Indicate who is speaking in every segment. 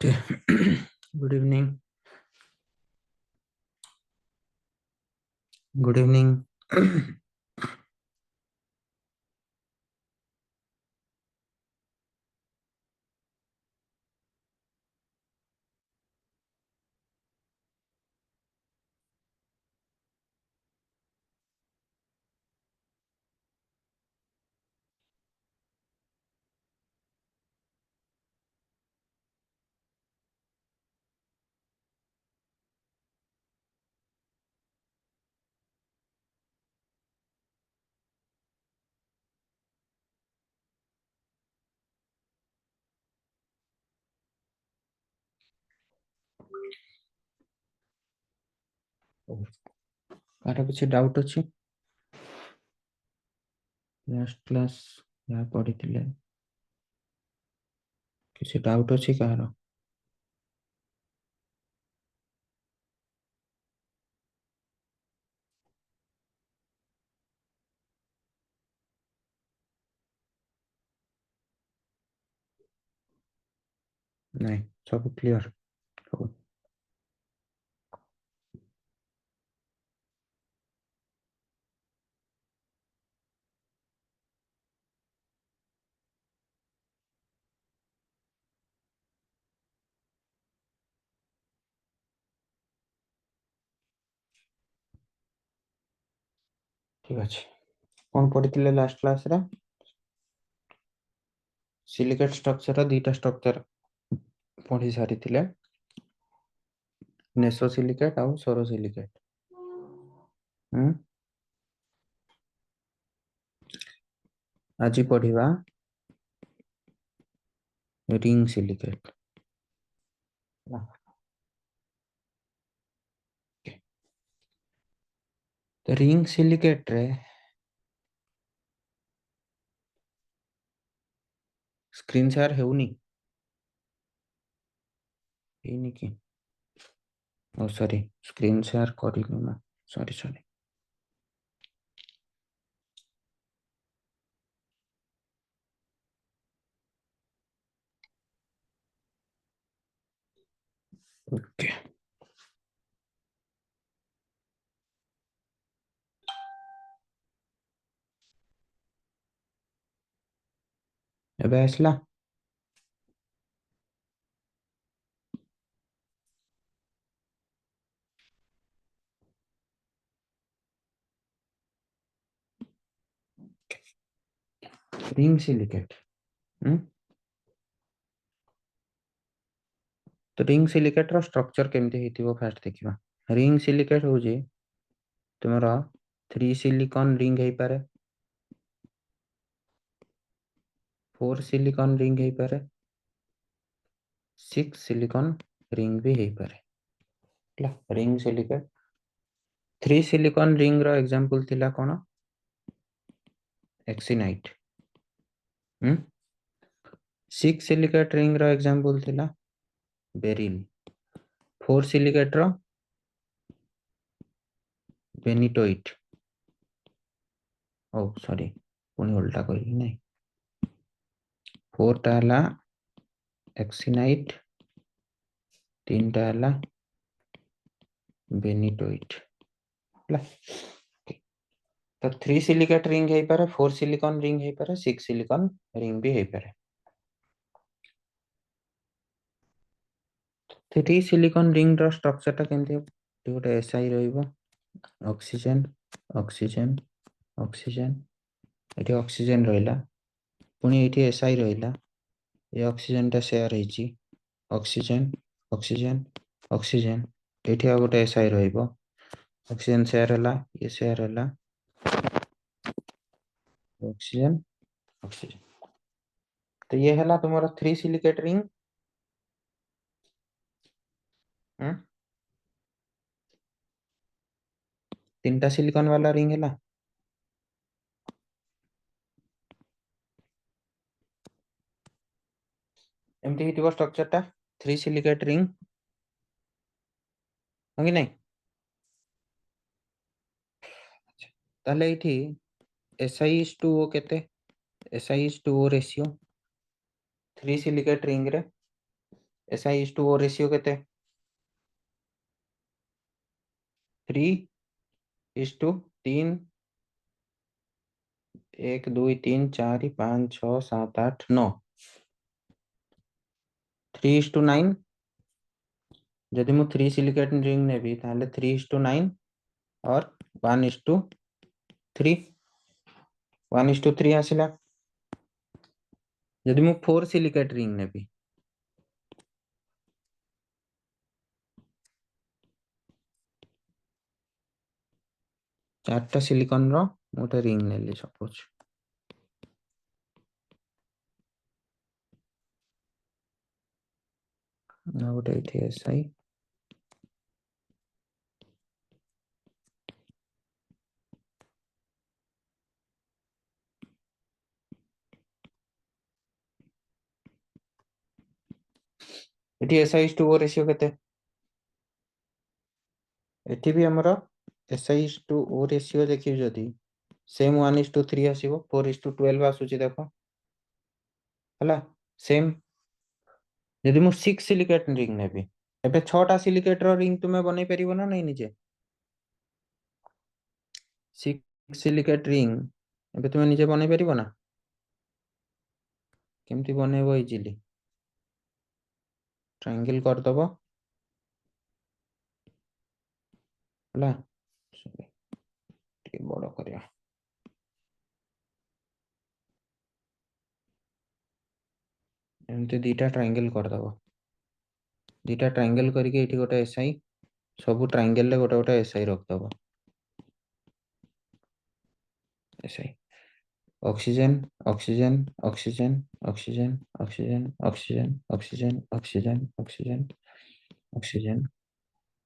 Speaker 1: Good evening. Good evening. Car किसी doubt अच्छी? Last class या पढ़ी थिले किसी डाउट अच्छी कार? नहीं, सब क्लियर। ठीक अच्छे। कौन पढ़ी थिले लास्ट क्लास रा? सिलिकेट स्ट्रक्चर दीटा स्ट्रक्चर पढ़ी सारी थिले, नेसो सिलिकेट और सोरो सिलिकेट। आज पढ़िबा रिंग सिलिकेट। तो रिंग सिलिकेट रे स्क्रीन शेयर हेउनी हेनी कि? ओ सॉरी, स्क्रीन शेयर करिनु ना। Sorry sorry. ओके, एबे आसला। Ring silicate. तो रिंग सिलिकेट रो स्ट्रक्चर केमती हेतिबो फास्ट देखिबा। रिंग सिलिकेट हो जे तुमरा 3 सिलिकॉन रिंग हे पारे, 4 सिलिकॉन रिंग हे पारे, 6 सिलिकॉन रिंग भी हे पारे। ला रिंग सिलिकेट 3 सिलिकॉन रिंग रो एग्जांपल थिला कोन? एक्सिनाइट। 6 सिलिकेट रिंग रो एग्जांपल थिला बेरिल। 4 सिलिकेट रो बेनिटोइट। ओ सॉरी, पुनी उल्टा कहि नै। 4 टा हला एक्सिनाइट, 3 टा हला बेनिटोइट। ला तो 3 सिलिकेट रिंग हे पारे, 4 सिलिकॉन रिंग हे पारे, 6 सिलिकॉन रिंग भी हे पारे। 3 सिलिकॉन रिंग रो स्ट्रक्चर टा केमते हो? गोटे एसआई रहइबो, ऑक्सीजन ऑक्सीजन ऑक्सीजन, एठी ऑक्सीजन रहिला, पुनी एठी एसआई रहिला, ये ऑक्सीजन टा शेयर हेची, ऑक्सीजन ऑक्सीजन ऑक्सीजन, एठी आ गोटे एसआई रहिबो, ऑक्सीजन शेयर हला, ये शेयर हला, ऑक्सीजन ऑक्सीजन। तो ये हला तुम्हारा 3 सिलिकेट रिंग। तीनटा सिलिकॉन वाला रिंग हला। एमती हितिबो स्ट्रक्चर टा 3 सिलिकेट रिंग होगी नहीं? ताले इठी एसआई इज टू ओ केते? SI is to O ratio 3 silicate ring रे SI/O रेशियो केते 3:3 1 2 3 4 5 6 7 8 9 3:9 जदि मु 3 सिलिकेट रिंग नेबी ताहले 3:9 और 1:3 1:3 आसिला जदि मु 4 सिलिकेट रिंग नेबी 4टा सिलिकॉन रो मोटे रिंग नेली सपोज ना गोटे एठी SI एठी SI/O रेशियो केते एठी भी हमरो SI/O रेशियो देखियो जदि सेम 1:3 आसीबो 4:12 आसुची देखो हला सेम जदि मु 6 सिलिकेट रिंग नेबी एबे 6टा सिलिकेट रो रिंग तुमे बनै परिबो ना नै निजे 6 सिलिकेट रिंग एबे तुमे निजे बनै परिबो ना केमती बनेबो इजीली ट्रायंगल कर दबो हला ଟିକେ ବଡ କରିବା एमती दीटा ट्रायंगल कर दबो दीटा ट्रायंगल करके एठी गोटे SI सब ट्रायंगल ले गोटे गोटे SI रख दबो SI oxygen oxygen oxygen oxygen oxygen oxygen oxygen oxygen oxygen oxygen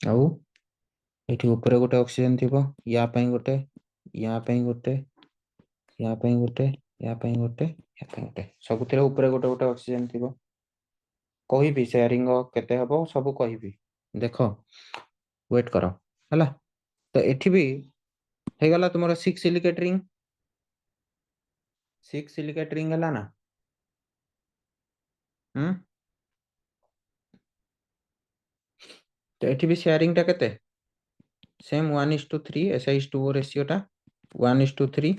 Speaker 1: आउ एठी ऊपर गोटे ऑक्सीजन थिबो या पई गोटे या पई गोटे या पई गोटे या पई गोटे या पई गोटे सबुथिरे ऊपर गोटे गोटे ऑक्सीजन थिबो कहिबी शेयरिंग केते हबो सब कहिबी देखो वेट करो हला तो एठी भी हे गला तुमरो 6 सिलिकेट रिंग 6 सिलिकेट रिंग हला ना तो एठी भी शेयरिंग टा केते सेम 1:3 SI/O रेशियो टा 1:3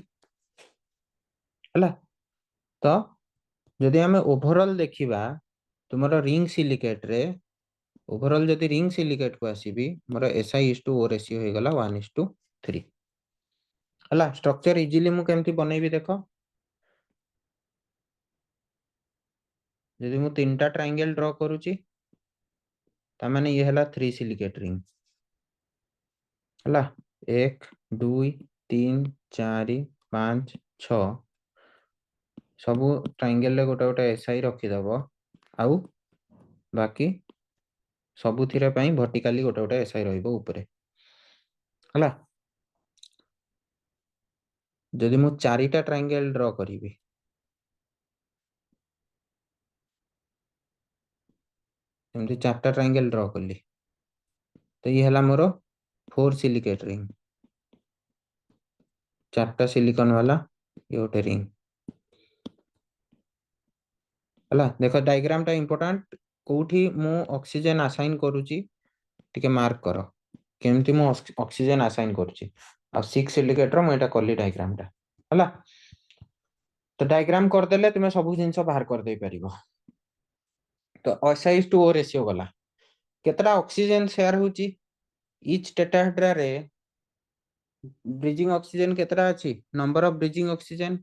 Speaker 1: हला तो जदि हमें ओवरऑल देखिबा तुमरो रिंग सिलिकेट रे ओवरऑल जदि रिंग सिलिकेट को आसीबी मोर SI/O रेशियो हे गला 1:3 हला स्ट्रक्चर इजीली मु केमती बनेबी देखो जदि मु तीनटा ट्रायंगल ड्रॉ करूची ता माने ये हला 3 सिलिकेट रिंग हला 1 2 3 4 5 6 सब ट्रायंगल ले गोटे गोटे SI रखी दबो आउ बाकी सबुथिरे पई वर्टिकली गोटे गोटे SI रहइबो ऊपरे हला जदि मु 4टा ट्रायंगल ड्रॉ करिवि एमती 4टा ट्रायंगल ड्रॉ करली तो ये हला मोरो 4 सिलिकेट रिंग 4टा सिलिकॉन वाला ये गोटे रिंग हला देखो डायग्राम टा इंपोर्टेंट कोठी मु ऑक्सीजन असाइन करूची टिके मार्क करो केमती मु ऑक्सीजन असाइन करूची आ 6 सिलिकेट रो मु एटा करली डायग्राम टा हला तो डायग्राम कर देले तुमे सब जिंस बाहर कर दे परिबो तो SI/O रेशियो गला केतरा ऑक्सीजन शेयर होची ईच टेट्राहेड्रा रे ब्रिजिंग ऑक्सीजन केतरा अछि number of bridging oxygen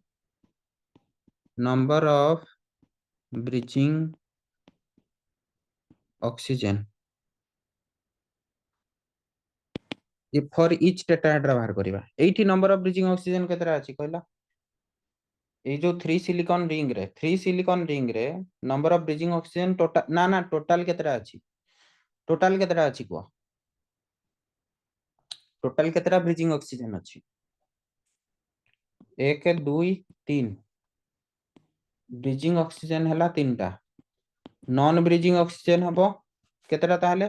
Speaker 1: number of bridging oxygen ये फॉर ईच टेट्राहेड्रा बाहर करबा एठी नंबर ऑफ ब्रिजिंग ऑक्सीजन केतरा अछि कहला ए जो 3 सिलिकॉन रिंग रे number of bridging oxygen total ना टोटल केतरा अछि को टोटल केतरा ब्रिजिंग ऑक्सीजन अछि 1 2 3 ब्रिजिंग ऑक्सीजन हला 3टा नॉन ब्रिजिंग ऑक्सीजन हबो केतरा ताहले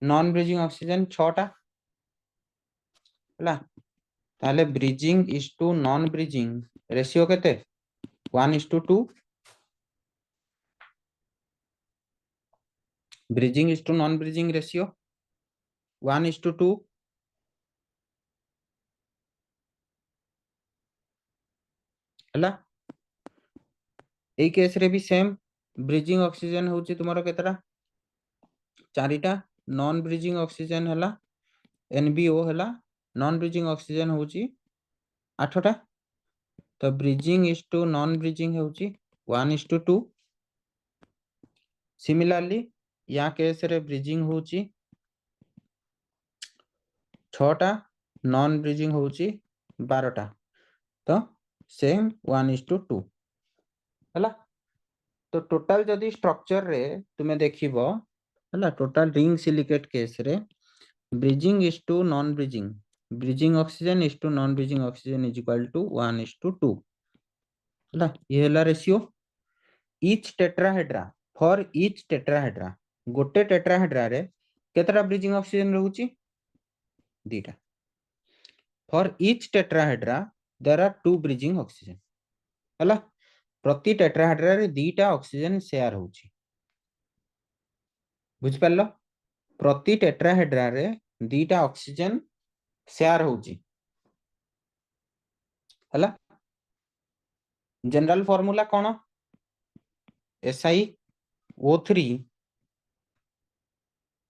Speaker 1: नॉन ब्रिजिंग ऑक्सीजन 6टा हला ताहले bridging is to non bridging ratio केते 1:2 bridging is to non bridging ratio 1:2 हला ए केस रे भी सेम ब्रिजिंग ऑक्सीजन होची तुमरो केतरा चारिटा नॉन ब्रिजिंग ऑक्सीजन हला एनबीओ हला नॉन ब्रिजिंग ऑक्सीजन होची 8टा तो bridging is to non bridging होची 1:2 सिमिलरली या केस रे ब्रिजिंग होची 6टा नॉन ब्रिजिंग होची 12टा तो सेम 1:2 हला तो टोटल जदि स्ट्रक्चर रे तुमे देखिबो हला टोटल रिंग सिलिकेट केस रे bridging is to non bridging bridging oxygen is to non bridging oxygen is equal to 1:2 हला ये हला ratio each tetrahedra for each tetrahedra गोटे टेट्राहेड्रा रे केतरा ब्रिजिंग ऑक्सीजन रहउची दीटा for each tetrahedra there are two bridging oxygen हला प्रति टेट्राहेड्रा रे दीटा ऑक्सीजन शेयर होची बुझ परलो प्रति टेट्राहेड्रा रे दीटा ऑक्सीजन शेयर होची हला जनरल फार्मूला कोन SiO3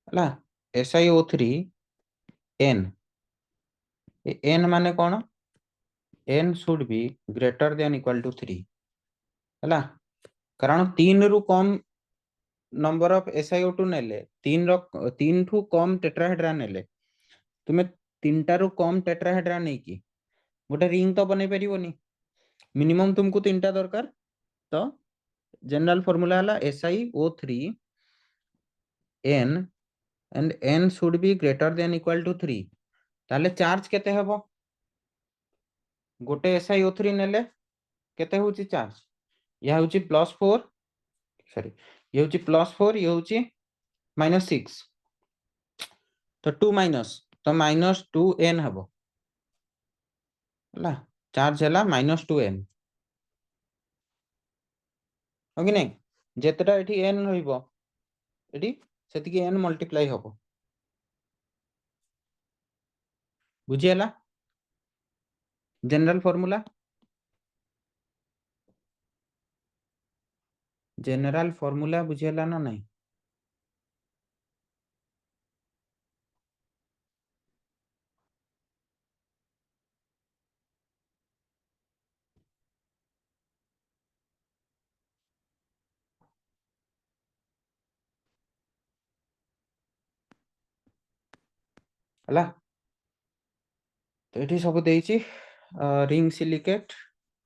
Speaker 1: हला SiO3 N N माने कोन N should be greater than equal to 3 हला कारण 3 रु कम नंबर ऑफ SiO2 नेले 3 ठू कम टेट्राहेड्रा नेले तुमे 3टा रु कम टेट्राहेड्रा नै की गोटे रिंग तो बनै परिबोनी मिनिमम तुमको 3टा दरकार तो जनरल फार्मूला हला SiO3 N and N should be greater than equal to 3 ताले चार्ज केते हबो गोटे SiO3 नेले केते होची चार्ज या होची +4 सॉरी ये होची +4 ये होची -6 तो 2 माइनस तो -2n हबो हला चार्ज हला -2n ओके नै जेतटा एठी n रहइबो एठी सेतिकी n मल्टीप्लाई हबो बुझी हला जनरल फार्मूला बुझी हला ना नहीं हला तो एठी सब देइची रिंग सिलिकेट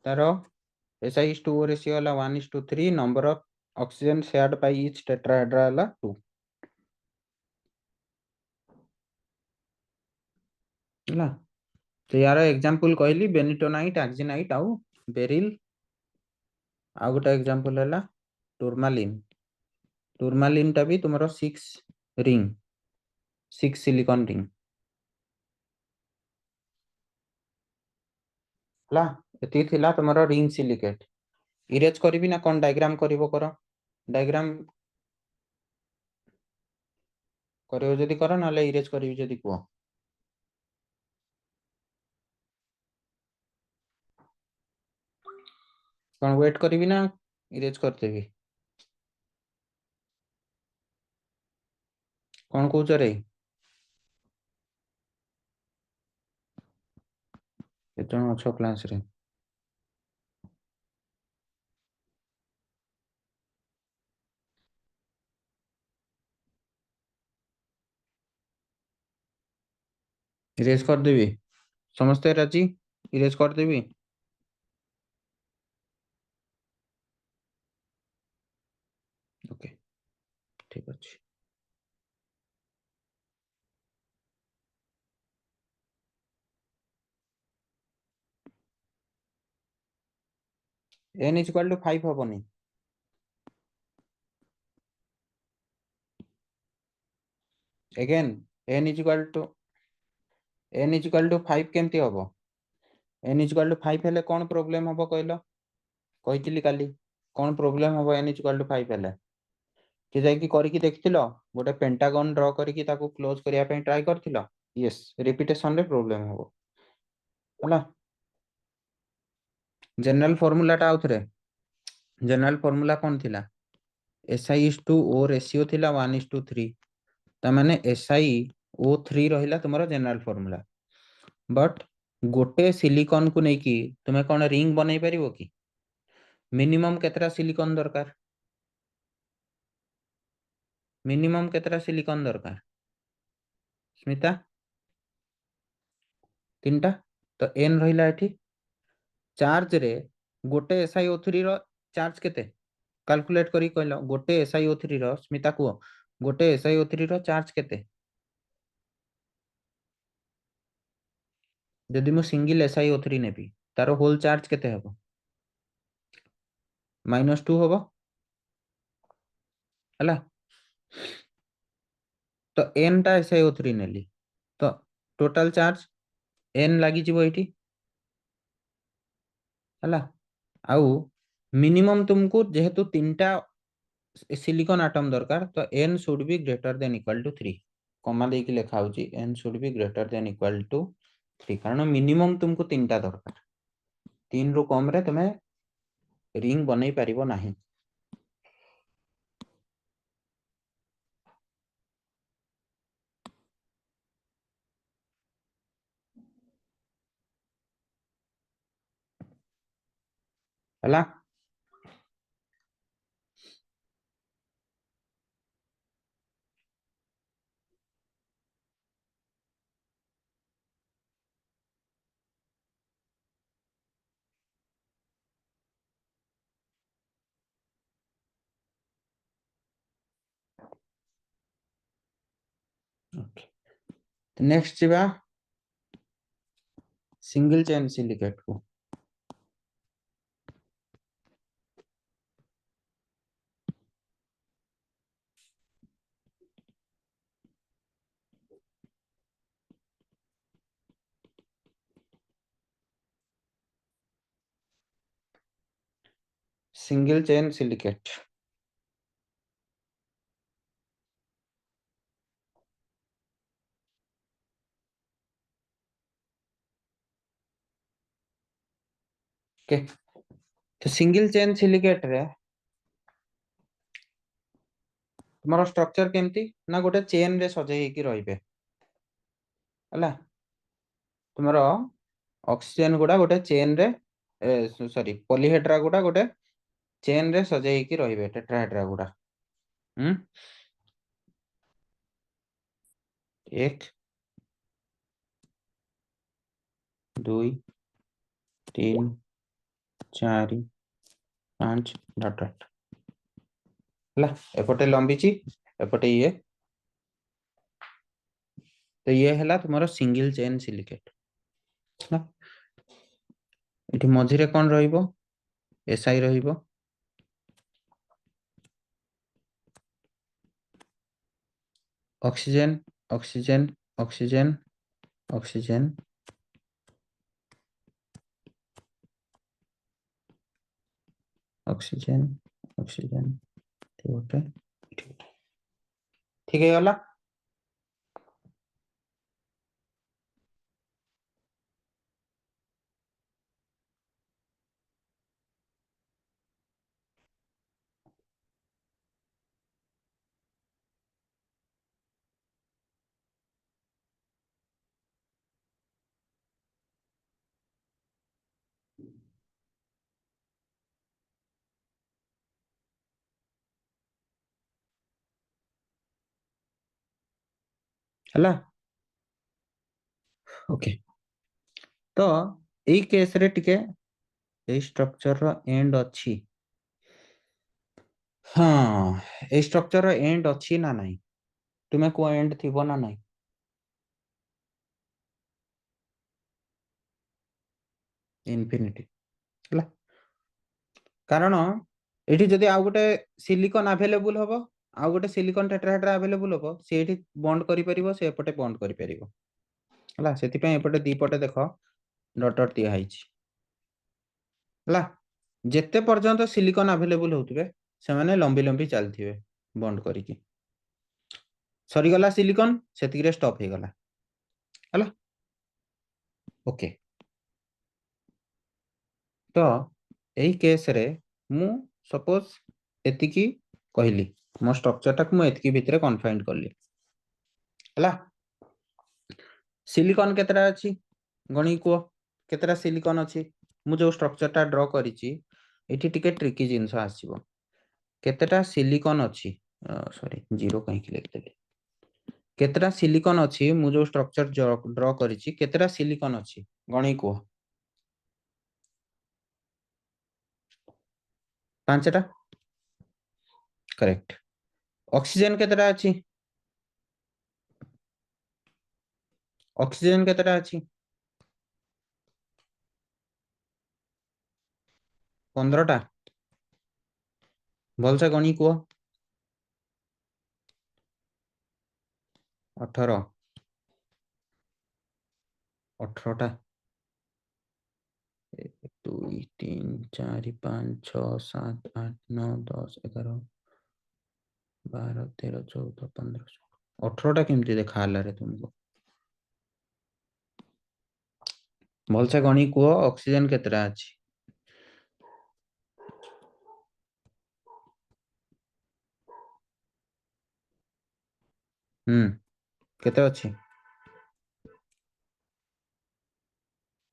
Speaker 1: तारो SiO2 रेशियो हला 1:3 number of oxygen shared by each tetrahedra हला 2 हला तो यार एग्जांपल कहली बेनिटोनाइट एक्जिनाइट आउ बेरिल आ गोटा एग्जांपल हला टूरमालिन टा भी तुमरो 6 रिंग 6 सिलिकॉन रिंग हला एती थिला तुमरो रिंग सिलिकेट इरेज करबी ना कोन डायग्राम करबो करो डायग्राम करियो जदी करो नाले इरेज करबी जदी को कोन वेट करबी ना इरेज करते भी कोन कहउछ रे केतन अच्छो क्लास रे इरेज कर देबी समझते राजी इरेज कर देबी ओके ठीक अछि n is equal to 5 हबनी again n is equal to 5 केमती हबो n is equal to 5 हेले कोन प्रॉब्लम हबो कहलो कहितली काली कोन प्रॉब्लम हबो n is equal to 5 हेले कि जाइकी करके देखथिलो गोटे पेंटागन ड्रॉ करके ताको क्लोज करिया पे ट्राई करथिलो यस रिपीटेशन रे प्रॉब्लम हो होला जनरल फार्मूला टा आउथरे जनरल फार्मूला कौन थिला SI is to O ratio थिला 1:3 ता माने SI O3 रहिला तुमरो जनरल फार्मूला बट गोटे सिलिकॉन को नेकी तुमे कोन रिंग बनै परिबो कि मिनिमम केतरा सिलिकॉन दरकार मिनिमम केतरा सिलिकॉन दरकार स्मिता तीनटा तो n रहिला एठी चार्ज रे गोटे SiO3 रो चार्ज केते कैलकुलेट करी कहलो गोटे SiO3 रो स्मिता को गोटे SiO3 रो चार्ज केते जदि मु सिंगल SiO3 नेबी तारो होल चार्ज केते हबो -2 हबो हला तो n टा SiO3 नेली तो टोटल चार्ज n लागि जिवो एठी हला आउ मिनिमम तुमको जेहेतु तीनटा सिलिकॉन एटम दरकार तो n should be greater than equal to 3 comma देकी लिखा होची n should be greater than equal to 3 कारण मिनिमम तुमको तीनटा दरकार 3 रु कम रे तुमे रिंग बनै परिबो नाही हला नेक्स्ट जीवा सिंगल चेन सिलिकेट को सिंगल चेन सिलिकेट ओके तो सिंगल चेन सिलिकेट रे तुम्हारा स्ट्रक्चर केमती ना गोटे चेन रे सजै की रहिबे हला तुम्हारा ऑक्सीजन गुडा गोटे चेन रे सॉरी पॉलीहेड्रा गुडा गोटे चेन रे सजै की रहिबे टेट्राहेड्रा गुडा हम 1 2 3 4 5 डॉट डॉट हला एपटे लंबीची एपटे ये हला तुम्हारा सिंगल चेन सिलिकेट ना एठी मझिरे कोन रहिबो SI रहिबो oxygen oxygen oxygen oxygen oxygen oxygen ठीक है वाला हला ओके तो एई केस रे टिके एई स्ट्रक्चर रो एंड अछि हाँ एई स्ट्रक्चर रो एंड अछि ना नाही तुमे को एंड थिबो ना नाही इन्फिनिटी हला कारण एठी जदि आ गोटे सिलिकॉन अवेलेबल होबो आ गोटे सिलिकॉन टेट्राहेड्रा अवेलेबल होबो से एठी बॉन्ड करि परिबो से एपटे बॉन्ड करि परिबो हला सेति पय एपटे दी पटे देखो डॉट डॉट दिया हाइछि हला जेते पर्यंत सिलिकॉन अवेलेबल होतबे से माने लंबी लंबी चलथिबे बंद करिकी सरीगला सिलिकॉन से स्टॉप हो गला हला ओके तो यही केस रे मु सपोज एतिकी कहली मो स्ट्रक्चर टाक मु एतिकी भितरे कन्फाइंड करली हला सिलिकॉन केतरा अछि गणी को केतरा सिलिकॉन अछि मु जो स्ट्रक्चर टा ड्रॉ करिछि एठी टिके ट्रिकी जिंस आसीबो केतेटा सिलिकॉन अछि सॉरी जीरो कहीं के लिख देली केतेटा सिलिकॉन अछि मु जो स्ट्रक्चर ड्रॉ करिछि केतेटा सिलिकॉन अछि गणी को पांचटा करेक्ट ऑक्सीजन केतेटा अछि ऑक्सीजन केतेटा अछि 15टा भलसे गणी को 18 18टा 1 2 3 4 5 6 7 8 9 10 11 12 13 14 15 18टा केमती देखा हला रे तुमको भलसे गणी को ऑक्सीजन केतेटा अछि केते अछि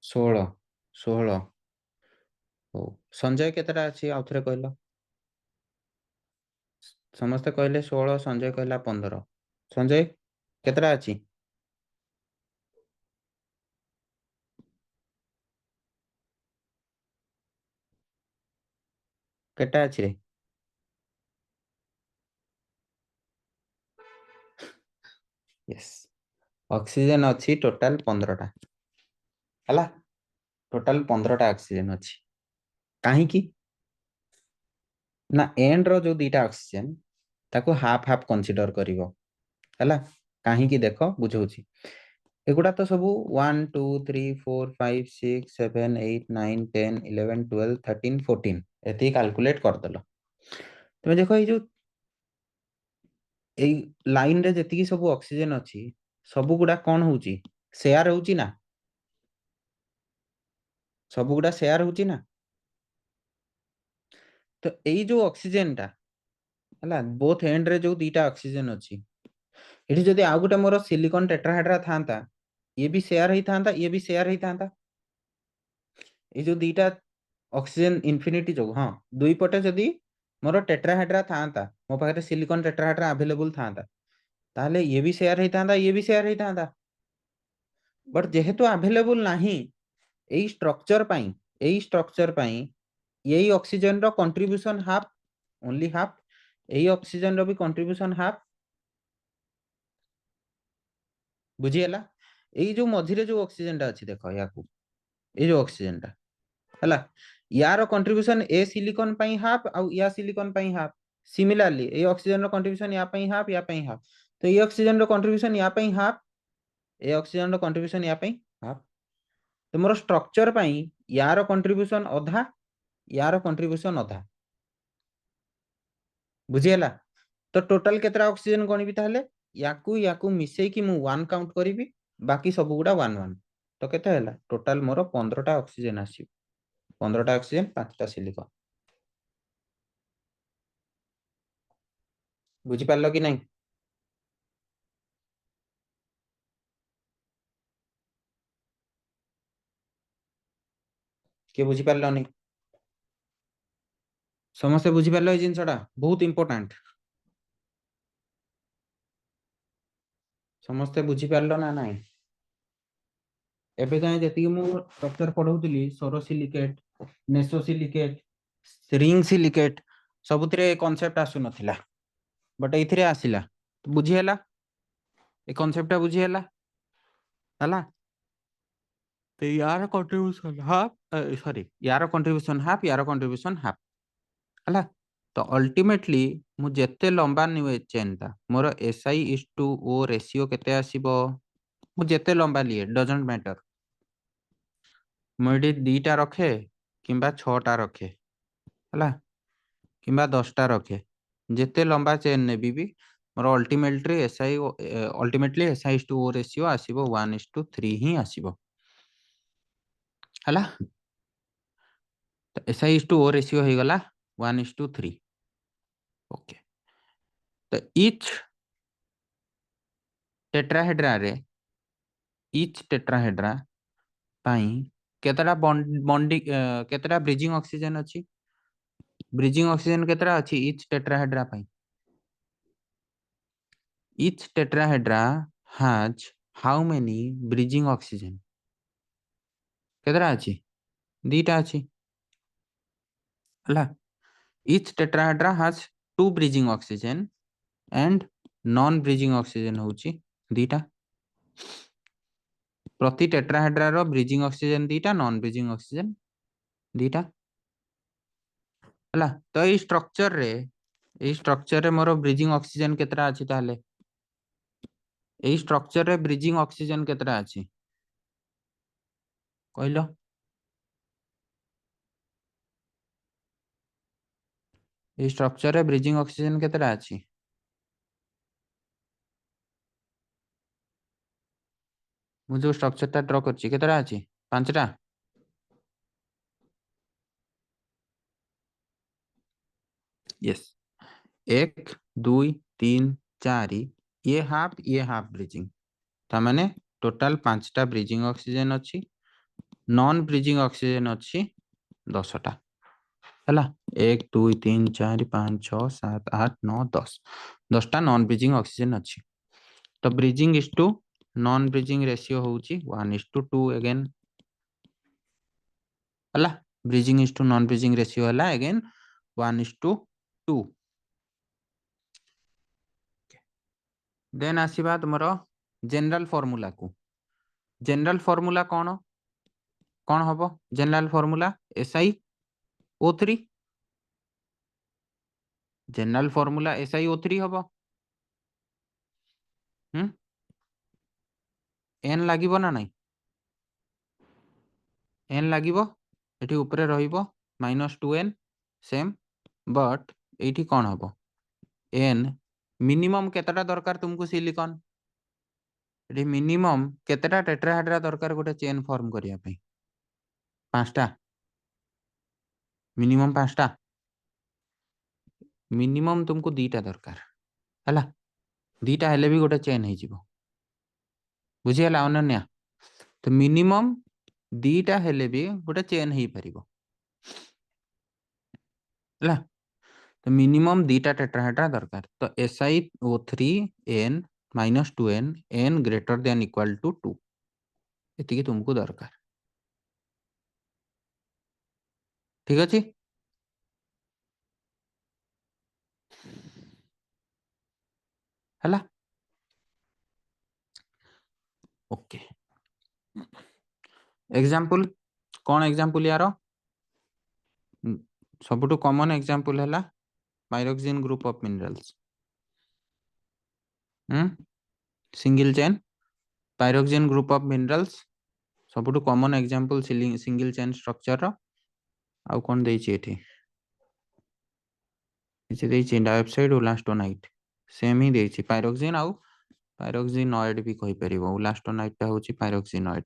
Speaker 1: 16 16 हो संजय केतेटा अछि आउथरे कहलो समस्त कहले 16 संजय कहला 15 संजय केतेटा अछि केटा अछि रे यस ऑक्सीजन अछि टोटल 15टा हला टोटल 15टा ऑक्सीजन अछि काहे की ना एंड रो जो दीटा ऑक्सीजन ताको हाफ हाफ कंसीडर करिवो हला काहे की देखो बुझौछि एगुडा तो सब 1 2 3 4 5 6 7 8 9 10 11 12 13 14 एती कैलकुलेट कर दलो तुम देखो ये जो एई लाइन रे जति सब ऑक्सीजन अछि सब गुडा कोन होउची शेयर होउची ना सब गुडा शेयर होउची ना तो एई जो ऑक्सीजन टा हला बोथ एंड रे जो दीटा ऑक्सीजन अछि एठी जदि आ गुटे मोर सिलिकॉन टेट्राहेड्रा थांता ये भी शेयर ही थांता ये भी शेयर ही थांता ये जो दीटा ऑक्सीजन इंफिनिटी जो हां दुई पटे जदि मोर टेट्राहेड्रा थांता मो पाखरे सिलिकॉन टेट्राहेड्रा अवेलेबल थांता ताले ये भी शेयर ही थांता ये भी शेयर ही थांता बट जेहेतु अवेलेबल नाही एई स्ट्रक्चर पई यही ऑक्सीजन रो कंट्रीब्यूशन हाफ ओनली हाफ यही ऑक्सीजन रो भी कंट्रीब्यूशन हाफ बुझिएला एई जो मझिरे जो ऑक्सीजन टा अछि देखो याकू ए जो ऑक्सीजन टा हला यार कंट्रीब्यूशन ए सिलिकॉन पई हाफ आ या सिलिकॉन पई हाफ सिमिलरली ए ऑक्सीजन रो कंट्रीब्यूशन या पई हाफ तो ए ऑक्सीजन रो कंट्रीब्यूशन या पई हाफ ए ऑक्सीजन रो कंट्रीब्यूशन या पई हाफ तो मोर स्ट्रक्चर पई यार कंट्रीब्यूशन अधा यार कंट्रीब्यूशन अधा बुझिएला तो टोटल केतरा ऑक्सीजन गणिबी ताहले याकू मिसई की मु 1 काउंट करिवि बाकी सब गुडा 1 1 तो केते हैला टोटल मोर 15टा ऑक्सीजन आसी 15टा ऑक्सीजन 5टा सिलिकॉन बुझी पारलो कि नहीं के बुझी पारलो नहीं समस्त बुझी पारलो ए जिंसटा बहुत इंपोर्टेंट समस्त बुझी पारलो ना नहीं एबे जाए जति मु स्ट्रक्चर पढौतली सोरोसिलिकेट नेसोसिलिकेट रिंग सिलिकेट सबुतरे कांसेप्ट आसु नथिला बट एथिरे आसिला बुझी हैला ए कांसेप्ट बुझी हैला हला तो यार कंट्रीब्यूशन हाफ सॉरी यार कंट्रीब्यूशन हाफ यार कंट्रीब्यूशन हाफ हला तो अल्टीमेटली मु जेते लंबा निवे चेन ता मोर SI is to O ratio केते आसीबो मु जेते लंबा लिए डजंट मैटर मु एटी 2टा रखे किंबा 6टा रखे हला किंबा 10टा रखे जिते लंबा चेन ने भी मोर अल्टीमेटली SI/O रेशियो आसीबो 1:3 ही आसीबो हला। तो SI/O रेशियो हो गला 1:3। ओके। तो ईच टेट्राहेड्रा पाई केतरा बॉन्डिंग केतरा ब्रिजिंग ऑक्सीजन अछि। ब्रिजिंग ऑक्सीजन केतरा अछि ईच टेट्राहेड्रा पाई। Each tetrahedra has how many bridging oxygen केतरा अछि दीटा अछि हला। Each tetrahedra has 2 bridging oxygen and non bridging oxygen होची दीटा। प्रति टेट्राहेड्रा रो ब्रिजिंग ऑक्सीजन दीटा नॉन ब्रिजिंग ऑक्सीजन दीटा हला। तो ई स्ट्रक्चर रे मोर ब्रिजिंग ऑक्सीजन केतरा अछि ताले एई स्ट्रक्चर रे ब्रिजिंग ऑक्सीजन केतरा अछि कहलो। एई स्ट्रक्चर रे ब्रिजिंग ऑक्सीजन केतरा अछि मु जो स्ट्रक्चर ता ड्रा करछि केतरा अछि 5टा। यस 1 2 3 4 ये हाफ ब्रिजिंग ता माने टोटल 5टा ब्रिजिंग ऑक्सीजन अछि। नॉन ब्रिजिंग ऑक्सीजन अछि 10टा हला। 1 2 3 4 5 6 7 8 9 10 10टा नॉन ब्रिजिंग ऑक्सीजन अछि। तो bridging is to non bridging ratio होउची 1:2 अगेन हला। Bridging is to non bridging ratio हला अगेन 1:2। देन आसीबा तुमरो जनरल फार्मूला को। जनरल फार्मूला कौन हबो general formula SiO3 general formula SiO3 हबो n लागिबो ना नहीं n लागिबो एठी ऊपर रहिबो -2n सेम बट एठी कौन हबो n मिनिमम केतटा दरकार तुमको सिलिकॉन एठी मिनिमम केतटा टेट्राहेड्रा दरकार गोटे चेन फॉर्म करिया पे 5टा मिनिमम 5टा मिनिमम तुमको 2टा दरकार हला। 2टा हेले भी गोटे चेन हे जिवो बुझियला अनन्या। तो मिनिमम 2टा हेले भी गोटे चेन हे परिबो हला। तो मिनिमम 2टा टेट्राहेड्रा दरकार तो SiO3n -2n n greater than equal to 2 एतिकी तुमको दरकार ठीक अछि। हला ओके। एग्जांपल कौन एग्जांपल यारो सबुटु कॉमन एग्जांपल हला pyroxene group of minerals single chain pyroxene group of minerals सबुटु common example single chain structure रो आउ कोन देछि एठी इसे देछि डाइऑक्साइड उलास्टोनाइट सेम ही देछि पायरोक्सिनॉइड भी कहि परिबो उलास्टोनाइट ता होछि पायरोक्सिनॉइड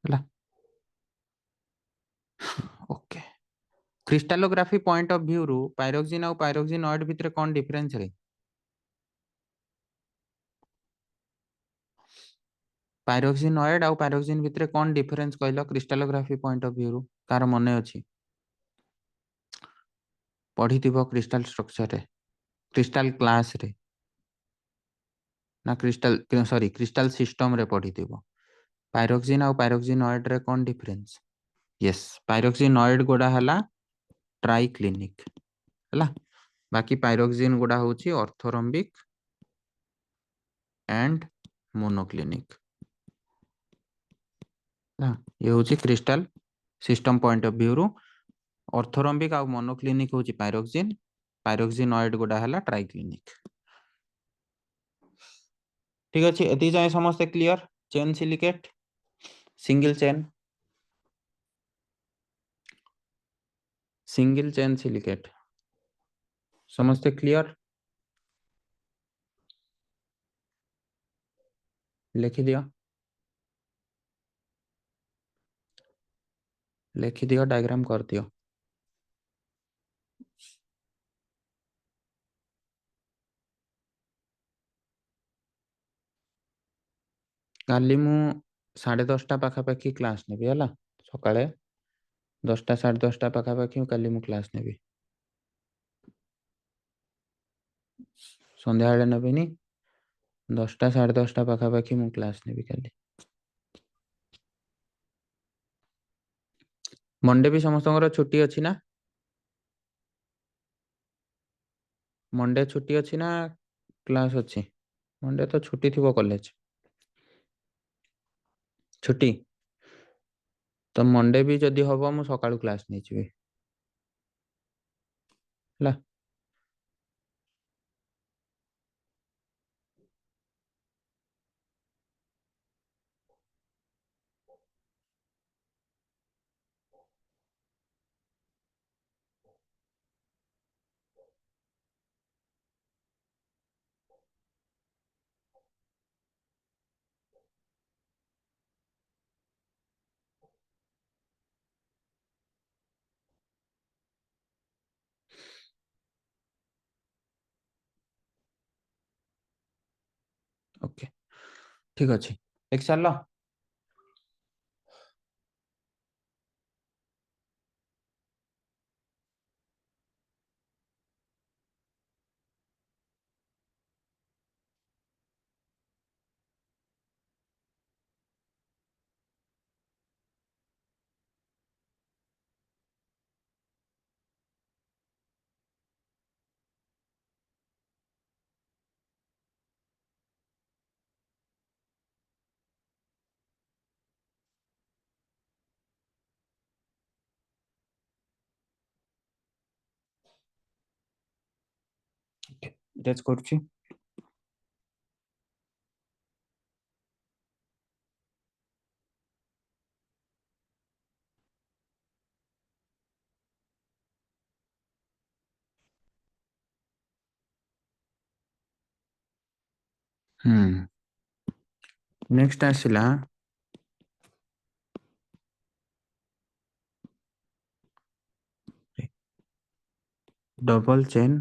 Speaker 1: हला okay. Crystallography point of view रु पायरोक्सिन और पायरोक्सिनॉइड भितर कोन डिफरेंस रे पायरोक्सिनॉइड और पायरोक्सिन भितर कोन डिफरेंस कहलो क्रिस्टलोग्राफी पॉइंट ऑफ व्यू रु कार मने अछि पढ़ी थिबो क्रिस्टल स्ट्रक्चर रे क्रिस्टल क्लास रे ना क्रिस्टल सिस्टम रे पढ़ी थिबो पायरोक्सिन और पायरोक्सिनॉइड रे कोन डिफरेंस यस पायरोक्सिनॉइड गोडा हला ट्राइक्लिनिक हला बाकी पायरोक्सिन गोडा होची ऑर्थोरोम्बिक एंड मोनोक्लिनिक ये होची crystal system point of view रु ऑर्थोरोम्बिक और मोनोक्लिनिक होची पायरोक्सिन पायरोक्सिनॉइड गोडा हला ट्राइक्लिनिक ठीक अछि एति जाय समस्त clear chain silicate single chain single chain silicate समझते क्लियर लिखिदियो लिखिदियो डायग्राम कर दियो काली मु 10:30 पाखापाखि क्लास नेबी हला सकाळे 10टा 10:30 पाखापाखि काली मु क्लास नेबी संध्या बेले नेबिनी 10टा 10:30 पाखापाखि मु क्लास नेबी काली मंडे भी समस्त छुट्टी अच्छी ना मंडे छुट्टी अच्छी ना क्लास अच्छी मंडे तो छुट्टी थी कॉलेज छुट्टी तो मंडे भी जदि हम मु सकाळु क्लास नहीं छी ला ओके ठीक अच्छे एक साल इरेज करूची नेक्स्ट आसिला डबल चेन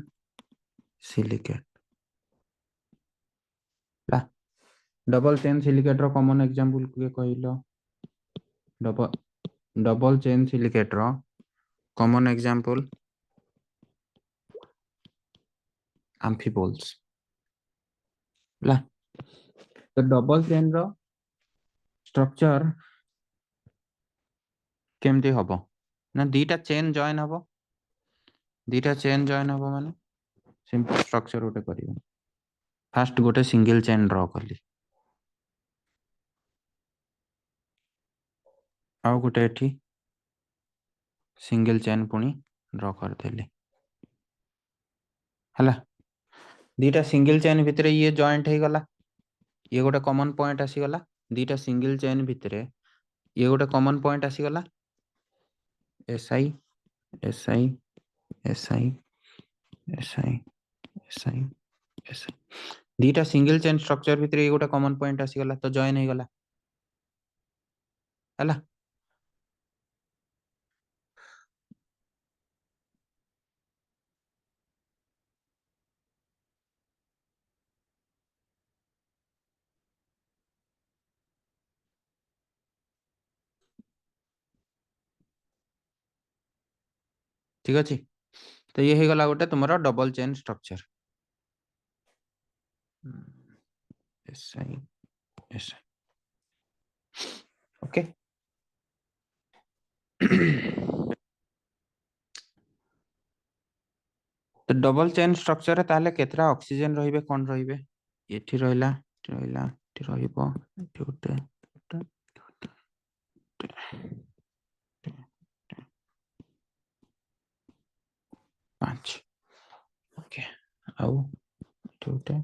Speaker 1: सिलिकेट ला डबल चेन सिलिकेट रो कॉमन एग्जांपल के कहलो डबल डबल चेन सिलिकेट रो कॉमन एग्जांपल एम्फिबॉल्स ला तो डबल चेन रो स्ट्रक्चर केमती हबो ना दीटा चेन जॉइन हबो दीटा चेन जॉइन हबो माने सिंपल स्ट्रक्चर उठे करियो फास्ट गोटे सिंगल चेन ड्रॉ कली आउ गोटे एठी सिंगल चेन पुनी ड्रॉ कर देली हला दीटा सिंगल चेन भितर ये जॉइंट हे गला ये गोटे कॉमन पॉइंट आसी गला दीटा सिंगल चेन भितर ये गोटे कॉमन पॉइंट आसी गला SI SI SI SI SI SI दीटा सिंगल चेन स्ट्रक्चर भितर ये गोटे कॉमन पॉइंट आसी गला तो जॉइन हे गला हला ठीक अछि तो ये हे गला गोटे तुमरो double chain structure SI SI okay तो डबल चेन स्ट्रक्चर ताले केतरा ऑक्सीजन रहिबे कोन रहिबे एठी रहिला एठी रहिला एठी रहिबो एठी गोटे गोटे, पांच ओके आउ एठी गोटे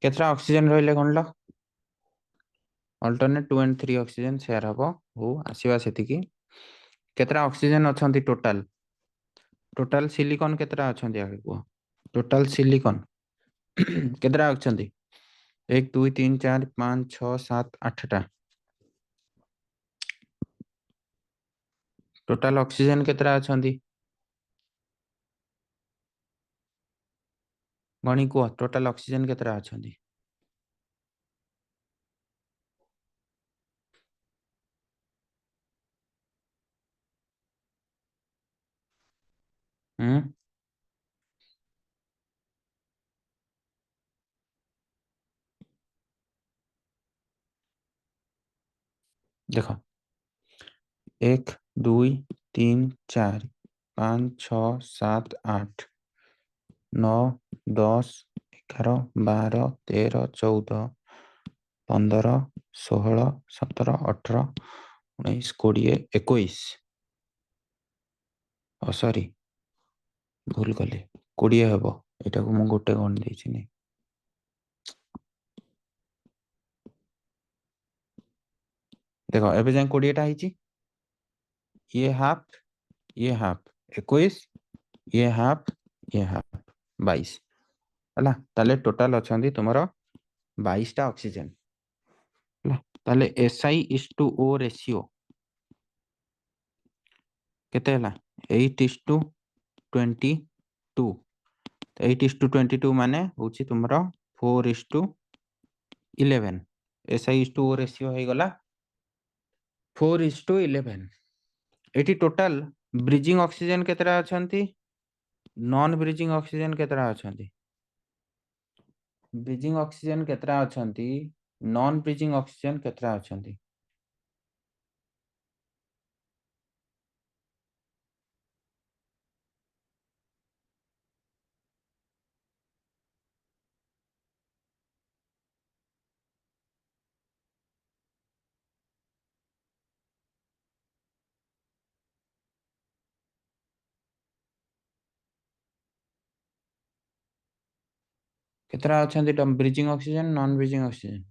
Speaker 1: केतरा ऑक्सीजन रहिले कोन लो अल्टरनेट 2 and 3 ऑक्सीजन शेयर हबो हो आसीबा सेतिकी केतरा ऑक्सीजन अछंती टोटल सिलिकॉन केतरा अछंती आगे को टोटल सिलिकॉन केतरा अछंती 1 2 3 4 5 6 7 8 टा टोटल ऑक्सीजन केतरा अछंती गणी को टोटल ऑक्सीजन केतरा अछंती हम्म देखो 1 2 3 4 5 6 7 8 9 10 11 12 13 14 15 16 17 18 19 20 21 सॉरी भूल कली 20 हेबो एटा को मु गोटे गण देछि नै देखो एबे जाय 20 टा हिची ये हाफ 21 ये हाफ 22 हला ताले टोटल अछंती तुमरो 22 टा ऑक्सीजन हला ताले Si:O रेशियो केते हला 8:22 8:22 माने होची तुमरो 4:11 Si:O रेशियो हे गला 4:11 एटी टोटल ब्रिजिंग ऑक्सीजन केतरा अछंती नॉन ब्रिजिंग ऑक्सीजन केतरा अछंती ब्रिजिंग ऑक्सीजन केतरा अछंती नॉन ब्रिजिंग ऑक्सीजन केतरा अछंती केतरा अछंती bridging oxygen non bridging oxygen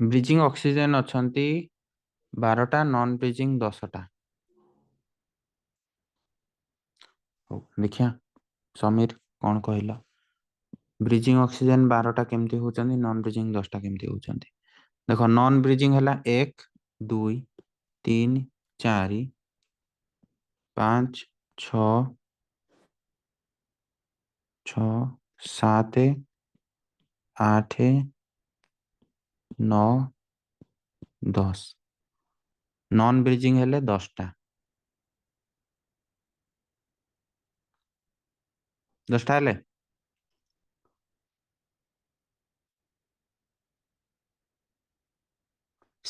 Speaker 1: bridging oxygen अछंती 12 टा नॉन ब्रिजिंग 10 टा हो देखिया समीर कौन कहला ब्रिजिंग ऑक्सीजन 12 टा केमती होचंदी नॉन ब्रिजिंग 10 टा केमती होचंदी देखो नॉन ब्रिजिंग हला 1 2 3 4 5 6 6 7 8 9 10 नॉन ब्रिजिंग हेले 10 टा 10 टा हेले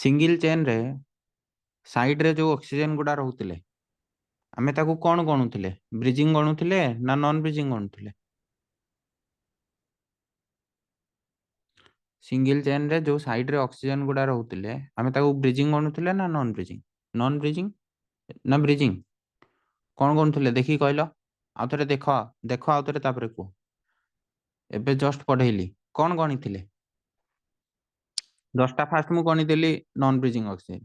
Speaker 1: सिंगल चेन रे साइड रे जो ऑक्सीजन गुडा रहउतिले आमे ताकू कोन गणुतिले ब्रिजिंग गणुतिले ना नॉन ब्रिजिंग गणुतिले सिंगल चेन रे जो साइड रे ऑक्सीजन गुडा रहउतिले आमे ताकू ब्रिजिंग गणुतिले ना नॉन ब्रिजिंग ना ब्रिजिंग कोन गणुतिले देखि कहलो आउथरे देखो देखो आउथरे तापरे को एबे जस्ट पढेइली कोन गणितिले 10 टा फास्ट मु गणितेली नॉन ब्रिजिंग ऑक्सीजन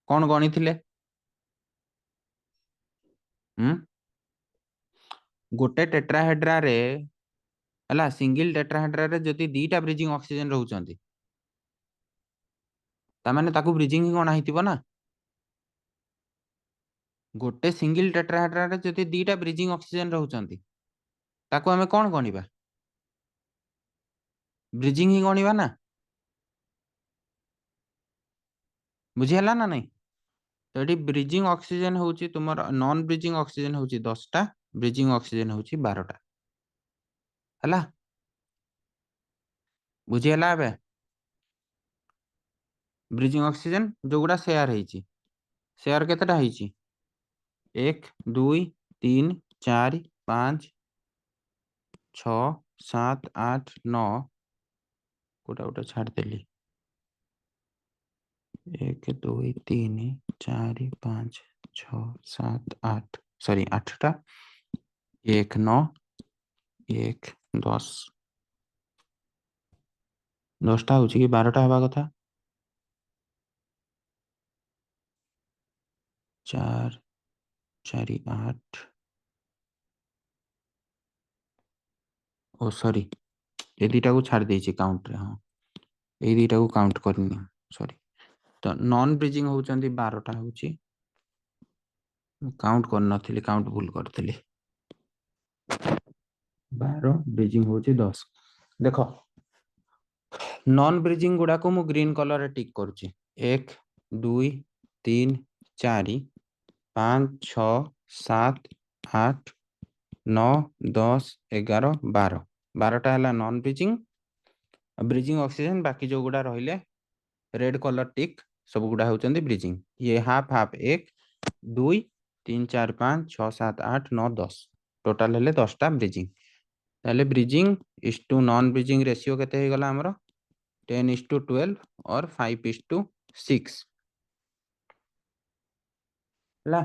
Speaker 1: कोन गणितिले हम गोटे टेट्राहेड्रा रे हला सिंगल टेट्राहेड्रा रे जति दीटा ब्रिजिंग ऑक्सीजन रहउचंती ता माने ताकू ब्रिजिंग ही गणा हितिबो ना गोटे सिंगल टेट्राहेड्रा रे जति दीटा ब्रिजिंग ऑक्सीजन रहउचंती ताकू हमें कोन गणिबा ब्रिजिंग ही गणिबा ना बुझी हला ना नहीं तो एटी ब्रिजिंग ऑक्सीजन होची तुमर नॉन ब्रिजिंग ऑक्सीजन होची 10 टा ब्रिजिंग ऑक्सीजन होची 12 टा हला बुझीगला एबे ब्रिजिंग ऑक्सीजन जो गुड़ा शेयर होईची शेयर केतेटा होईची 1 2 3 4 5 6 7 8 9 कोटा कोटा छाड़ देली 1 2 3 4 5 6 7 8 सॉरी 8टा 1 9 1 10 10टा होची कि 12टा हवा कथा 4 4 8 ओ सॉरी ए दुटा को छाड़ देछि काउंट रे हां ए दुटा को काउंट करनी सॉरी तो नॉन ब्रिजिंग होचंदी 12टा होची काउंट कर नथिली काउंट भूल करथिली 12 ब्रिजिंग होची 10 देखो नॉन ब्रिजिंग गुड़ा को मु ग्रीन कलर रे टिक करूची 1 2 3 4 5 6 7 8 9 10 11 12 12टा हला नॉन ब्रिजिंग ब्रिजिंग ऑक्सीजन बाकी जो गुड़ा रहिले रेड कलर टिक सब गुड़ा होचंदी ब्रिजिंग ये हाफ हाफ 1 2 3 4 5 6 7 8 9 10 टोटल हेले 10टा ब्रिजिंग ताले bridging is to non bridging ratio केते हे गला हमरो 10:12 और 5:6 ला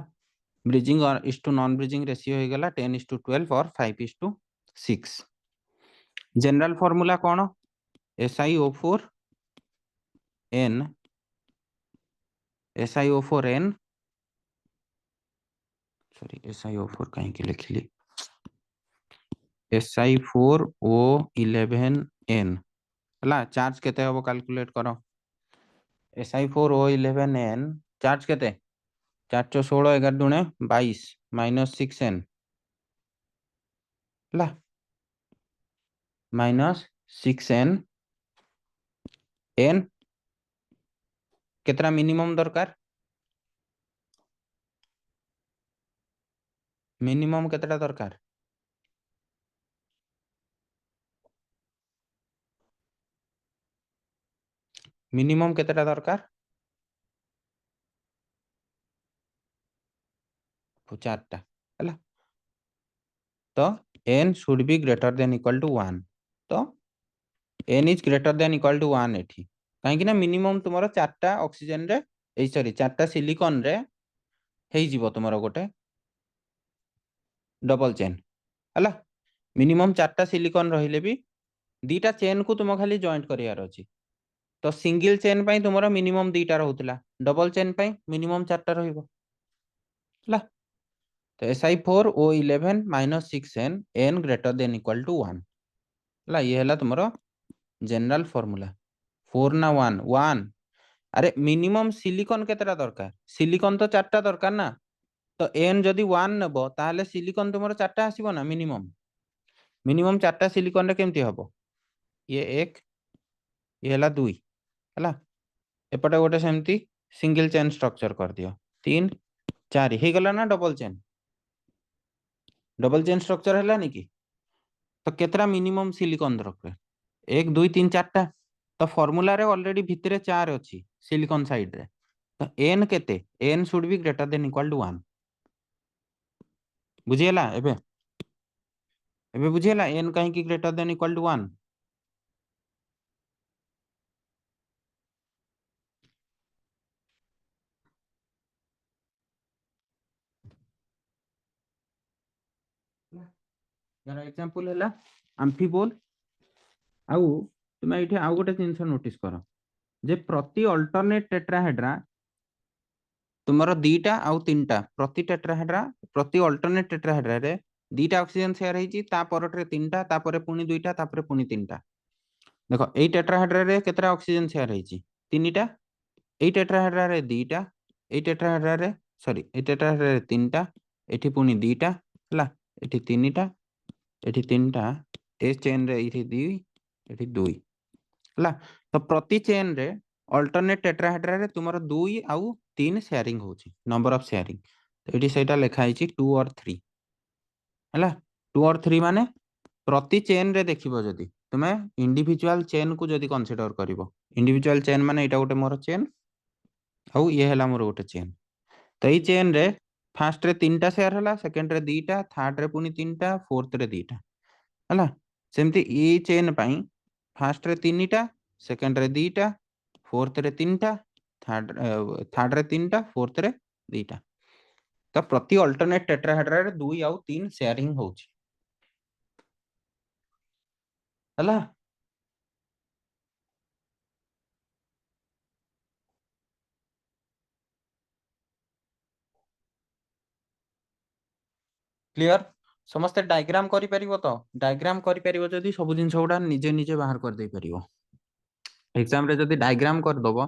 Speaker 1: ब्रिजिंग और is to non bridging ratio हे गला 10:12 और 5:6 जनरल फार्मूला कौन SiO4 N SiO4 N sorry SiO4 कहीं के लिखली Si4O11N हला चार्ज केते हबो कैलकुलेट करो Si4O11N चार्ज केते 416 11 दुणे 22 -6N हला -6N N केतरा मिनिमम दरकार मिनिमम केतरा दरकार मिनिमम केतरा दरकार 4टा हला तो n should be greater than equal to 1 तो n is greater than equal to 1 एठी काहे कि ना मिनिमम तुमरो 4टा ऑक्सीजन रे ए सॉरी 4टा सिलिकॉन रे हेई जीवो तुमरो गोटे डबल चेन हला मिनिमम 4टा सिलिकॉन रहिले भी दीटा चेन को तुम खाली जॉइंट करियार अछि तो सिंगल चेन पई तुमरो मिनिमम 2टा रहउतला डबल चेन पई मिनिमम 4टा रहिबो हला तो Si4O11 -6N N greater than equal to 1 हला ये हला तुमरो जनरल फार्मूला 4 ना 1 1 अरे मिनिमम सिलिकॉन केतरा दरकार सिलिकॉन तो 4टा दरकार ना तो n जदि 1 नेबो ताहले सिलिकॉन तुमरो 4टा आसीबो ना मिनिमम मिनिमम 4टा सिलिकॉन रे केमती हबो ये 1 ये हला 2 हला एपटे गोटे सेमती सिंगल चेन स्ट्रक्चर कर दियो 3 4 हे गला ना डबल चेन स्ट्रक्चर हला नि की तो केतरा मिनिमम सिलिकॉन दरकार 1 2 3 4टा तो फार्मूला रे ऑलरेडी भितरे 4 अछि सिलिकॉन साइड रे तो n केते n should be greater than equal to 1 बुझियला एबे बुझियला n कहीं की ग्रेटर देन इक्वल टू 1 यार एग्जांपल हला एम्फीबॉल आउ तुम एठी आउ गोटे जिंस नोटिस करो जे प्रति अल्टरनेट टेट्राहेड्रा तुमरो दीटा आउ तीनटा प्रति टेट्राहेड्रा प्रति अल्टरनेट टेट्राहेड्रा रे दीटा ऑक्सीजन शेयर हेची ता परटे तीनटा ता परे पुनी दुईटा ता परे पुनी तीनटा देखो एई टेट्राहेड्रा रे केतरा ऑक्सीजन शेयर हेची तीनटा एई टेट्राहेड्रा रे दीटा एई टेट्राहेड्रा रे सॉरी एई टेट्राहेड्रा रे तीनटा एठी पुनी दीटा हला एठी तीनटा एठी तीनटा ए चेन रे एठी 2 एठी 2 हला तो प्रति चेन रे अल्टरनेट टेट्राहेड्रा रे तुमरो 2 आउ 3 शेयरिंग होची नंबर ऑफ शेयरिंग तो एठी सेटा लिखा हेची 2 और 3 हला 2 और 3 माने प्रति चेन रे देखिबो जदी तुम्हें इंडिविजुअल चेन को जदि कंसीडर करिवो, इंडिविजुअल चेन माने एटा गोटे मोर चेन आउ ये हैला मोर गोटे चेन। तो ये चेन रे फास्ट रे तीनटा शेयर हला, सेकंड रे दीटा, थर्ड रे पुनी तीनटा, फोर्थ रे दीटा हला। सेमती ये चेन पाई फास्ट रे तीनटा, सेकंड रे दीटा, फोर्थ रे तीनटा, थर्ड रे तीनटा, फोर्थ रे दीटा। तो प्रति अल्टरनेट टेट्राहेड्रा रे 2 आउ 3 शेयरिंग होची हला। क्लियर? समस्ते डायग्राम करि परिबो तो? डायग्राम करि परिबो जदि सब जिंस गुडा निजे निजे बाहर कर दे परिबो। एग्जाम रे जदि डायग्राम कर दबो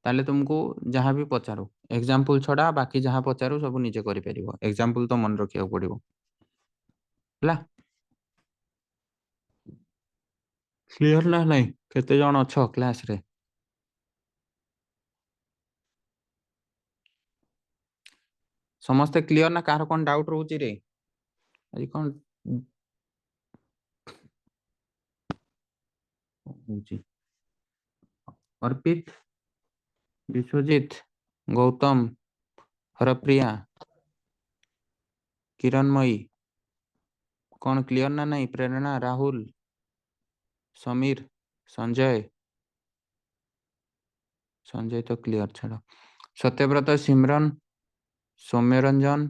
Speaker 1: ताले तुमको जहां भी पचारो एग्जांपल छडा बाकी जहां पचारो सब निजे करि परिबो। एग्जांपल तो मन रखिया पड़िबो हला। क्लियर ना नहीं? केते जण अछो क्लास रे? समस्ते क्लियर ना? कार कोन डाउट रहउची रे? अजी कोन होची? अर्पित, विश्वजीत, गौतम, हरप्रिया, किरणमयी कौन क्लियर ना नहीं? प्रेरणा, राहुल, समीर, संजय, संजय तो क्लियर छाड़। सत्यव्रत, सिमरन, सौम्यरंजन,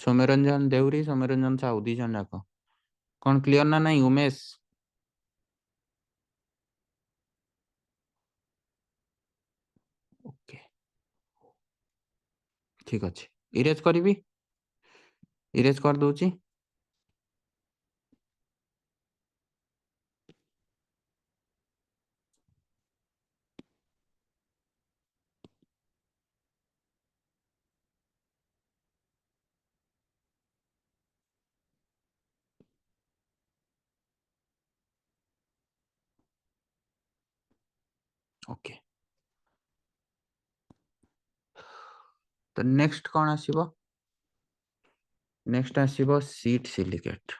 Speaker 1: सौम्यरंजन देवरी, सौम्यरंजन साहू दी जन जाक कौन क्लियर ना नहीं? उमेश, ओके ठीक अच्छे। इरेज करी, इरेज कर दूची। ओके तो नेक्स्ट कौन आसीबो? नेक्स्ट आसीबो सीट सिलिकेट।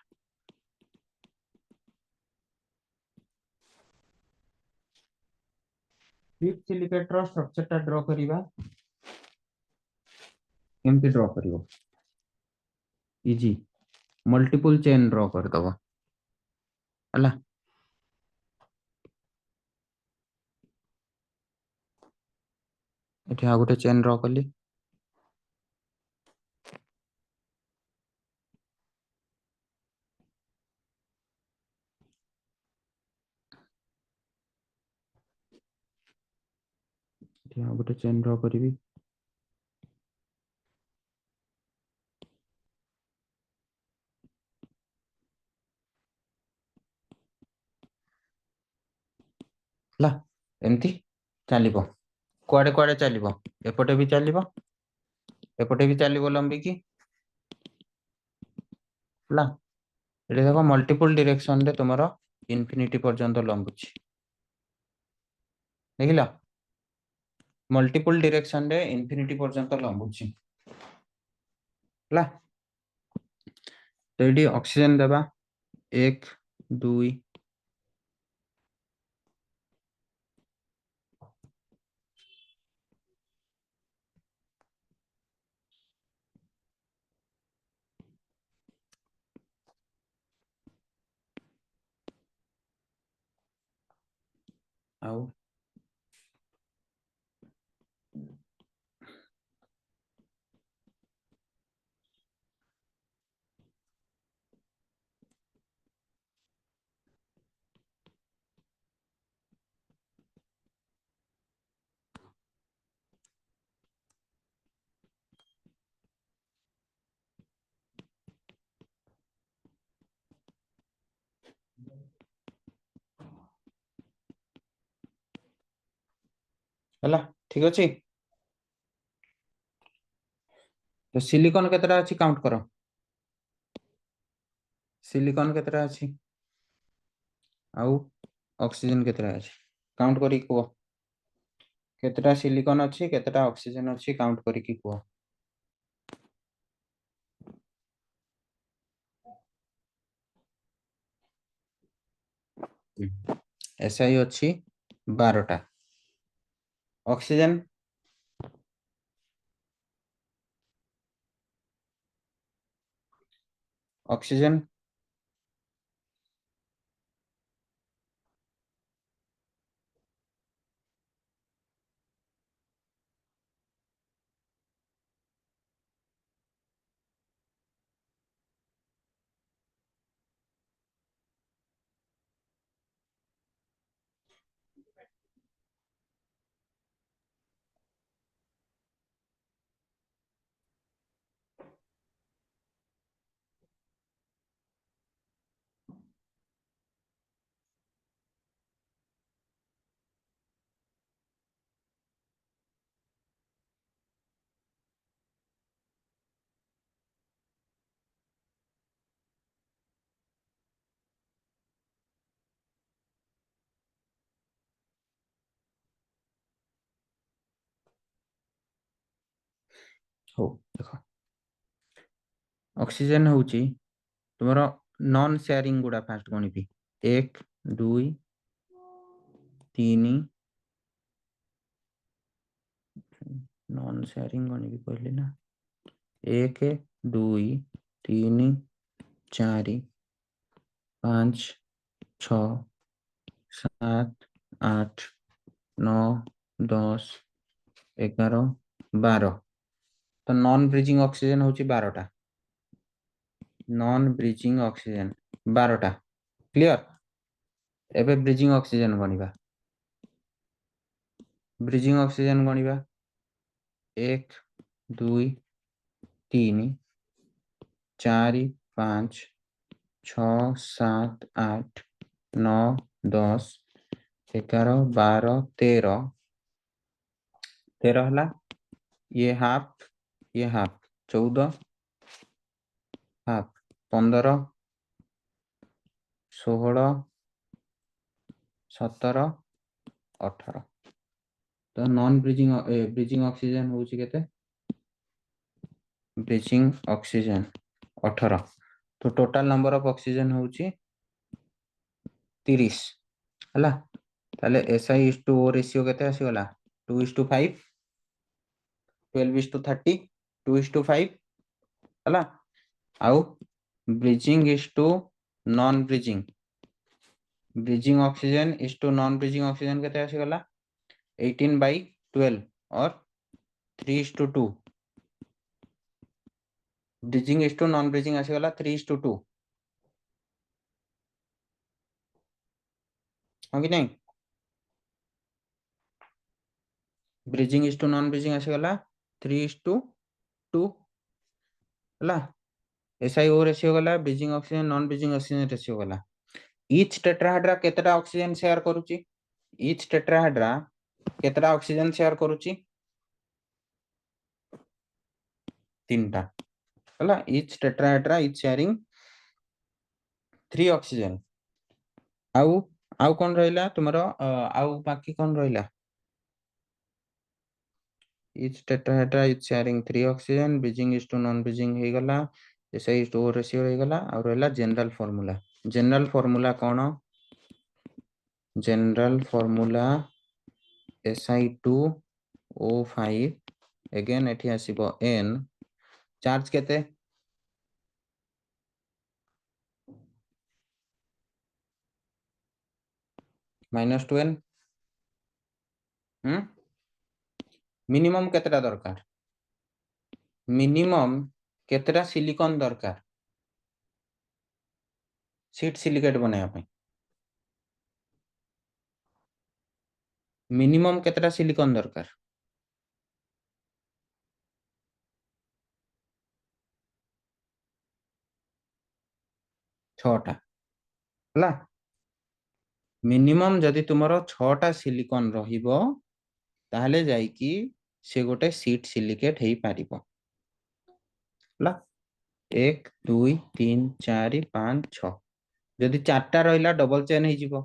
Speaker 1: सीट सिलिकेट रो स्ट्रक्चर टा ड्रॉ करिवा। केमती ड्रॉ करिवो? इजी, मल्टीपल चेन ड्रॉ कर दबो हला। एठी आ गोटे चेन ड्रॉ कली, एठी आ गोटे चेन ड्रॉ करिवि। ला एमती चलिबो, कुआडे कुआडे चलिबो, एपटे भी चलिबो, एपटे भी चलिबो लंबी की ला। एठी देखो मल्टीपल डायरेक्शन रे तुमरो इन्फिनिटी पर्यंत लंबुची देखिला। मल्टीपल डायरेक्शन रे इन्फिनिटी पर्यंत लंबुची ला। तो ये ऑक्सीजन देबा 1 2 आउ हला ठीक अछि। तो सिलिकॉन केतरा अछि काउंट करो, सिलिकॉन केतरा अछि आउ ऑक्सीजन केतरा अछि काउंट करी को। केतरा सिलिकॉन अछि केतरा ऑक्सीजन अछि काउंट करी की को। SI अच्छी 12टा ऑक्सीजन ऑक्सीजन हो देखो ऑक्सीजन होची तुम्हारा नॉन शेयरिंग गुड़ा फास्ट गणिबी 1 2 3 नॉन शेयरिंग गणिबी कहले ना 1 2 3 4 5 6 7 8 9 10 11 12 तो नॉन ब्रिजिंग ऑक्सीजन होची 12टा नॉन ब्रिजिंग ऑक्सीजन 12टा क्लियर एबे ब्रिजिंग ऑक्सीजन गणिबा ब्रिजिंग ऑक्सीजन गणिबा 1 2 3 4 5 6 7 8 9 10 11 12 13 13 हला ये हाफ 14 हाफ 15 16 17 18 तो नॉन ब्रिजिंग ब्रिजिंग ऑक्सीजन होची केते ब्रिजिंग ऑक्सीजन 18 तो टोटल नंबर ऑफ ऑक्सीजन होची 30 हला ताले SI:O रेशियो केते आसीगला 2:5 12:30 2:5 हला आउ bridging is to non bridging bridging oxygen is to non bridging oxygen केते आसीगला 18/12 और 3:2 bridging is to non bridging आसीगला 3:2 हाँ कि नहीं bridging is to non bridging आसीगला 3:2 हला SI:O रेशियो गला bridging oxygen non bridging oxygen ratio गला ईच टेट्राहेड्रा केतेटा ऑक्सीजन शेयर करूची ईच टेट्राहेड्रा केतेटा ऑक्सीजन शेयर करूची 3टा हला each tetrahedra is sharing 3 oxygen आउ आउ कोन रहिला तुमरो आउ बाकी कोन रहिला each tetrahedra is sharing 3 oxygen bridging is to non bridging हे गला SI:O रेशियो हे गला और रहिला जनरल फार्मूला कोन जनरल फार्मूला Si2O5 अगेन एठी आसीबो N चार्ज केते -2N मिनिमम केतेटा दरकार मिनिमम केतेटा सिलिकॉन दरकार सीट सिलिकेट बनाया पे मिनिमम केतेटा सिलिकॉन दरकार 6टा हला मिनिमम जदि तुमरो 6टा सिलिकॉन रहिबो ताहले जाई कि से गोटे सीट सिलिकेट हेई पारिबो हला 1 2 3 4 5 6 जदि 4टा रहिला डबल चेन हेई जिवो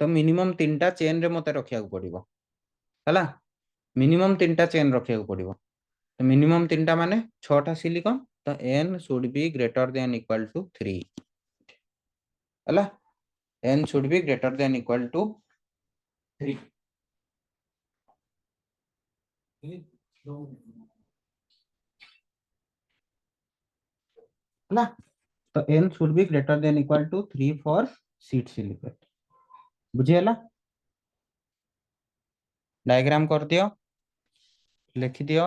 Speaker 1: तो मिनिमम 3टा चेन रे मते रखिया पड़िबो हला मिनिमम 3टा चेन रखिया पड़िबो तो मिनिमम 3टा माने 6टा सिलिकॉन तो N should be greater than equal to 3 हला n should be greater than equal to 3 ହେଲା तो n should be greater than equal to 3 for sheet silicate बुझीगला diagram कर दियो लिखि दियो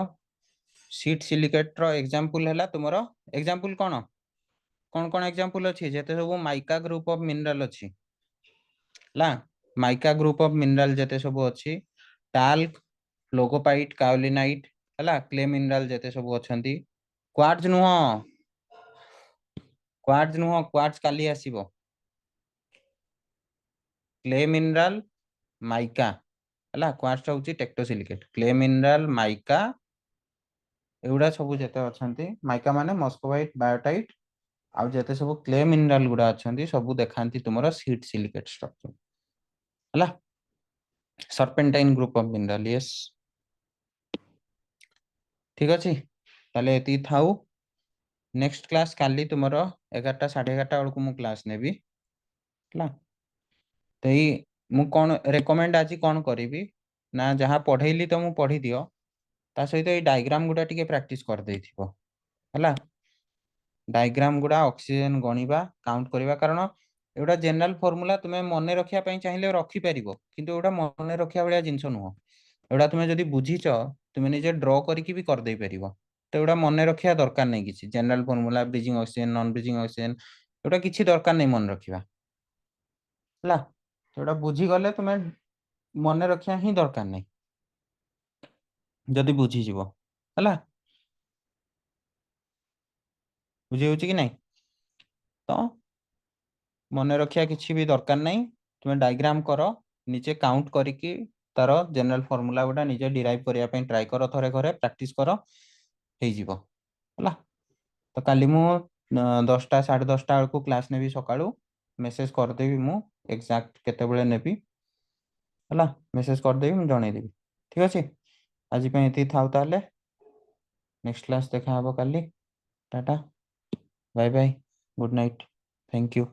Speaker 1: शीट सिलिकेट रो एग्जांपल हैला तुमरो एग्जांपल कोन एग्जांपल अछि जेते सब माइका ग्रुप ऑफ मिनरल अछि ला माइका ग्रुप ऑफ मिनरल जेते सब अछि टाल्क फ्लोगोपाइट काओलिनाइट हैला क्ले मिनरल जेते सब अछंती क्वार्ट्ज नुह क्वार्ट्ज काली आसीबो क्ले मिनरल माइका हैला क्वार्ट्ज होची टेक्टोसिलिकेट क्ले मिनरल माइका एगुडा सब जेते अछंती माइका माने मस्कोवाइट बायोटाइट आउ जेते सब क्ले मिनरल गुडा अछंती सब देखांती तुमरो शीट सिलिकेट स्ट्रक्चर हैला serpentine group of mineral yes ठीक अछि ताले एती थाउ नेक्स्ट क्लास काली तुमरो 11टा 11:30 बेलकु मु क्लास नेबी हैला तई मु कोन रेकमेंड आजी कोन करिवि ना जहां पढैली त मु पढी दियो ता सहित ए डायग्राम गुडा टिके प्रैक्टिस कर देथिबो हैला डायग्राम गुडा ऑक्सीजन गणिबा काउंट करिबा कारण एटा जनरल फार्मूला तुमे मने रखिया पई चाहिले रखि परिबो किंतु एटा मने रखिया बलिया जिंस नुह एटा तुमे जदी बुझीच तुमे निजे ड्रॉ करके भी कर दे परिबो तो एटा मने रखिया दरकार नै किछि general formula bridging oxygen non bridging oxygen एटा किछि दरकार नै मन रखिबा हैला एटा बुझी गले तुमे मने रखिया ही दरकार नै जदी बुझी जीवो हैला बुझी होची कि नै तो मने रखिया किछि भी दरकार नै तुमे डायग्राम करो निचे काउंट करिकि तार जनरल फार्मूला गुडा निजे डिराइव करिया पई ट्राई करो थरे घरे प्रैक्टिस करो हे जीवो होला तो काली मु 10टा 10:30 बेलकु क्लास नेबी सकाळू मेसेज कर देबी मु एग्जैक्ट केते बेले नेबी होला मेसेज कर देबी मु जणे देबी ठीक अछि आज पे एती थाउ ताले नेक्स्ट क्लास देखा हबो काली tata bye bye good night thank you